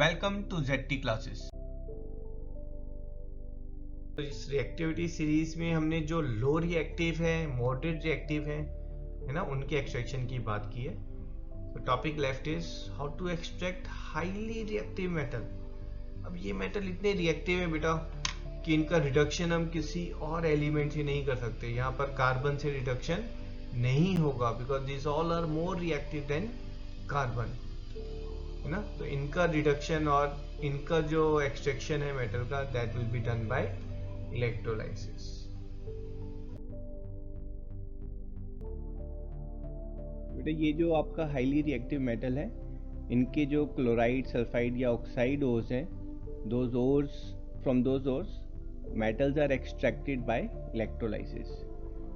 Welcome to ZT classes. तो इस reactivity series में हमने जो लो रिएक्टिव है, मॉडरेट रिएक्टिव है ना, उनके एक्सट्रैक्शन की बात की है। तो topic left is how to extract highly reactive metal. अब ये मेटल इतने रिएक्टिव है बेटा कि इनका रिडक्शन हम किसी और एलिमेंट से नहीं कर सकते। यहाँ पर कार्बन से रिडक्शन नहीं होगा because this all are more reactive than carbon, है ना। तो इनका रिडक्शन और इनका जो एक्सट्रैक्शन है मेटल का, that will be done by electrolysis. बेटा ये जो आपका हाईली रिएक्टिव मेटल है, इनके जो क्लोराइड, सल्फाइड या ऑक्साइड ओर्स हैं, those ores, from those ores metals are extracted by electrolysis,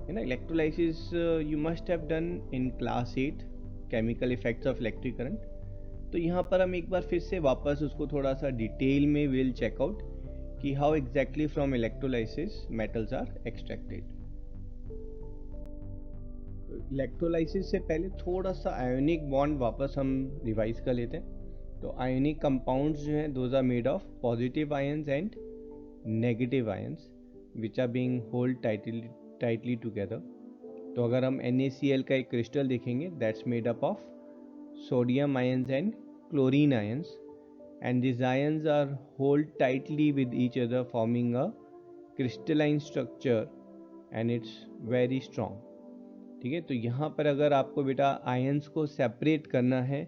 है ना। electrolysis you must have done in class 8 chemical effects of electric current। तो यहाँ पर हम एक बार फिर से वापस उसको थोड़ा सा डिटेल में विल चेक आउट कि how exactly from electrolysis metals are extracted. Electrolysis से पहले थोड़ा सा आयोनिक बॉन्ड वापस हम रिवाइज कर लेते हैं। तो आयोनिक कंपाउंड्स जो हैं, those are made of positive ions and negative ions which are being hold tightly together. तो अगर हम NaCl का एक क्रिस्टल देखेंगे, that's made up of sodium ions and chlorine ions, and this ions are hold tightly with each other forming a crystalline structure and it's very strong. ठीक है, तो यहाँ पर अगर आपको बेटा आयंस को सेपरेट करना है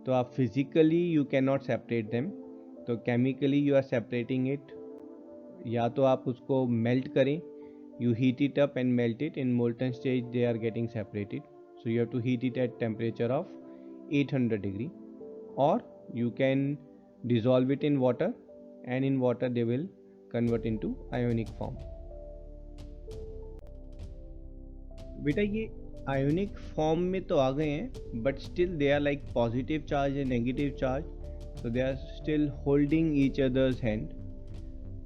तो आप physically you can not separate them, तो chemically you are separating it. या तो आप उसको मेल्ट करें, you heat it up and melt it, in molten stage they are getting separated, so you have to heat it at temperature of 800 degree, और you can dissolve it in water and in water they will convert into ionic form। बेटा ये ionic form में तो आ गए हैं, but still they are like positive charge and negative charge, so they are still holding each other's hand।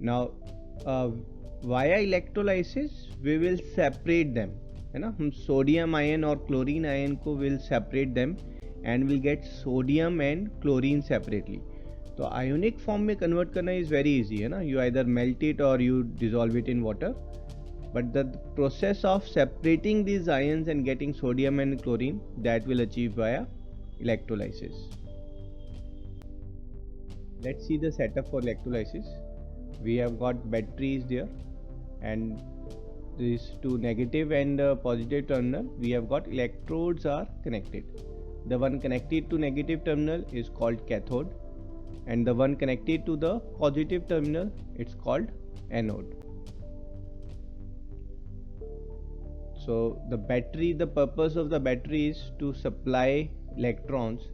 Now via electrolysis we will separate them, है ना। हम सोडियम आयन और क्लोरीन आयन को will separate them and will get sodium and chlorine separately। तो ionic form में convert करना is very easy, है ना। यू आइदर मेल्ट इट और you dissolve it in water, but the process of separating these ions and getting sodium and chlorine, that will achieve via electrolysis। Let's see the setup for electrolysis। We have got batteries there, and these two negative and positive terminal, we have got electrodes are connected। The one connected to negative terminal is called cathode, and the one connected to the positive terminal, it's called anode। So the battery, the purpose of the battery is to supply electrons,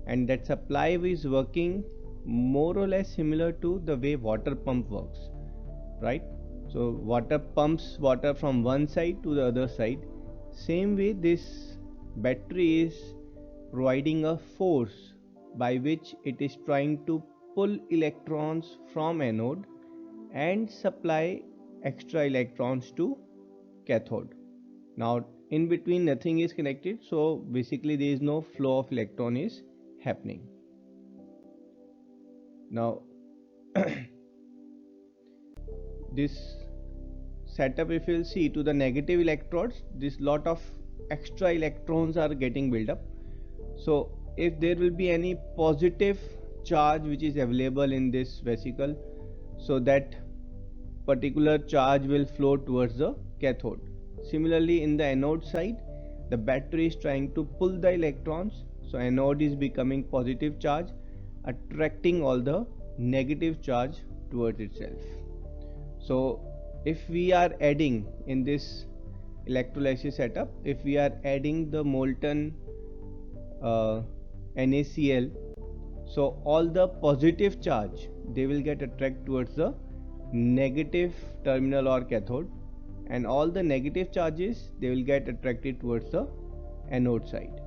and that supply is working more or less similar to the way water pump works, right? So water pumps water from one side to the other side. Same way this battery is providing a force by which it is trying to pull electrons from anode and supply extra electrons to cathode। Now in between nothing is connected, so basically there is no flow of electron is happening। Now this setup, if you will see to the negative electrodes, this lot of extra electrons are getting built up। So if there will be any positive charge which is available in this vesicle, so that particular charge will flow towards the cathode। Similarly in the anode side, the battery is trying to pull the electrons, so anode is becoming positive charge, attracting all the negative charge towards itself। So if we are adding in this electrolysis setup, if we are adding the molten NaCl, so all the positive charge they will get attracted towards the negative terminal or cathode, and all the negative charges they will get attracted towards the anode side।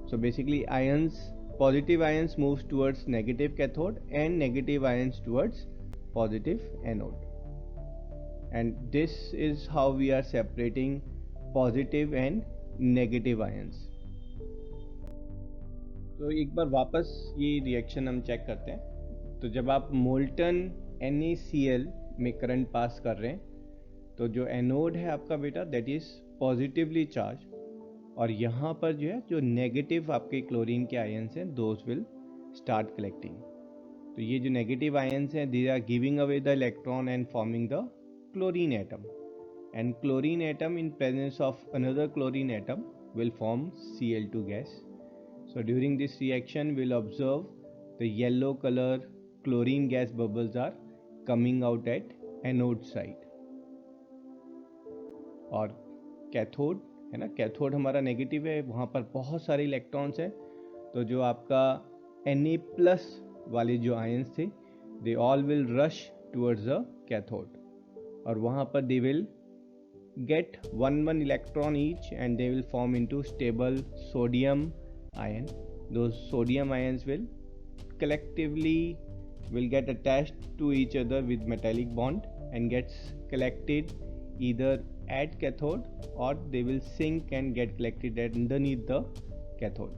So basically ions, positive ions moves towards negative cathode and negative ions towards positive anode, and this is how we are separating positive and negative ions। तो एक बार वापस ये reaction हम check करते हैं। तो जब आप मोल्टन NaCl में करंट पास कर रहे हैं तो जो एनोड है आपका बेटा दैट इज पॉजिटिवली चार्ज, और यहाँ पर जो है जो नेगेटिव आपके क्लोरीन के आयंस हैं दोज विल स्टार्ट कलेक्टिंग। तो ये जो नेगेटिव आयंस हैं they are giving away the electron and forming the chlorine atom, and chlorine atom in presence of another chlorine atom will form Cl2 gas. So during this reaction we'll observe the yellow color chlorine gas bubbles are coming out at anode side. और cathode है ना, cathode हमारा negative है, वहाँ पर बहुत सारे electrons हैं। तो जो आपका Na+ वाले जो आयंस थे they all will rush towards the cathode, और वहाँ पर they will get one electron each and they will form into stable sodium ion. Those sodium ions will collectively will get attached to each other with metallic bond and gets collected either at cathode or they will sink and get collected underneath the cathode.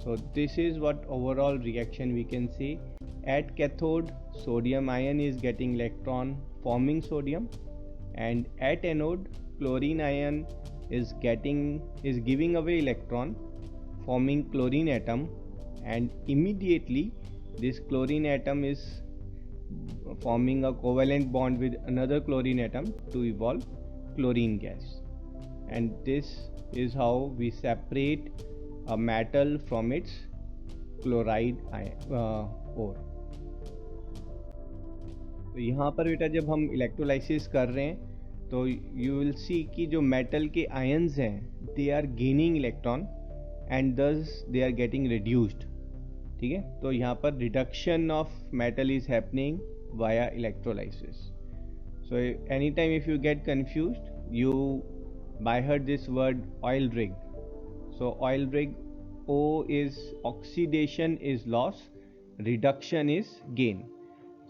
So this is what overall reaction we can see. At cathode sodium ion is getting electron forming sodium, and at anode chlorine ion is giving away electron forming chlorine atom, and immediately this chlorine atom is forming a covalent bond with another chlorine atom to evolve chlorine gas. And this is how we separate a metal from its chloride ore. तो यहाँ पर बेटा जब हम electrolysis कर रहे हैं तो यू विल सी कि जो मेटल के आयंस हैं they are gaining electron and thus they are getting reduced. ठीक है, तो यहाँ पर reduction of metal is happening via electrolysis. So any time if you get confused you by heard this word oil rig. So oil rig, O is oxidation is loss, reduction is gain.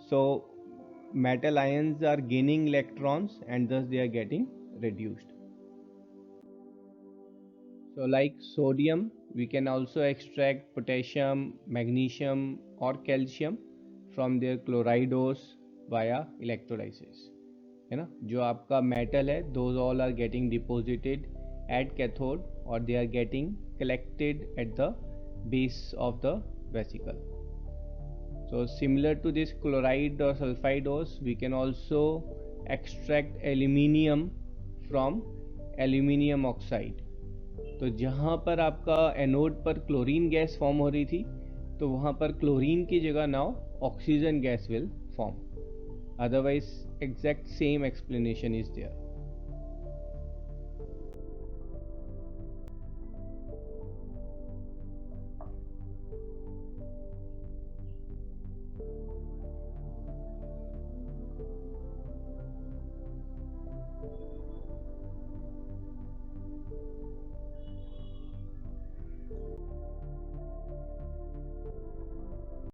So metal ions are gaining electrons and thus they are getting reduced. So like sodium we can also extract potassium, magnesium or calcium from their chloride ores via electrolysis, है ना। जो आपका metal है those all are getting deposited at cathode or they are getting collected at the base of the vesicle. So similar to this chloride or sulfide ores, we can also extract aluminium from aluminium oxide. तो जहाँ पर आपका anode पर chlorine gas form हो रही थी तो वहाँ पर क्लोरीन की जगह now oxygen gas will form, otherwise exact same explanation is there.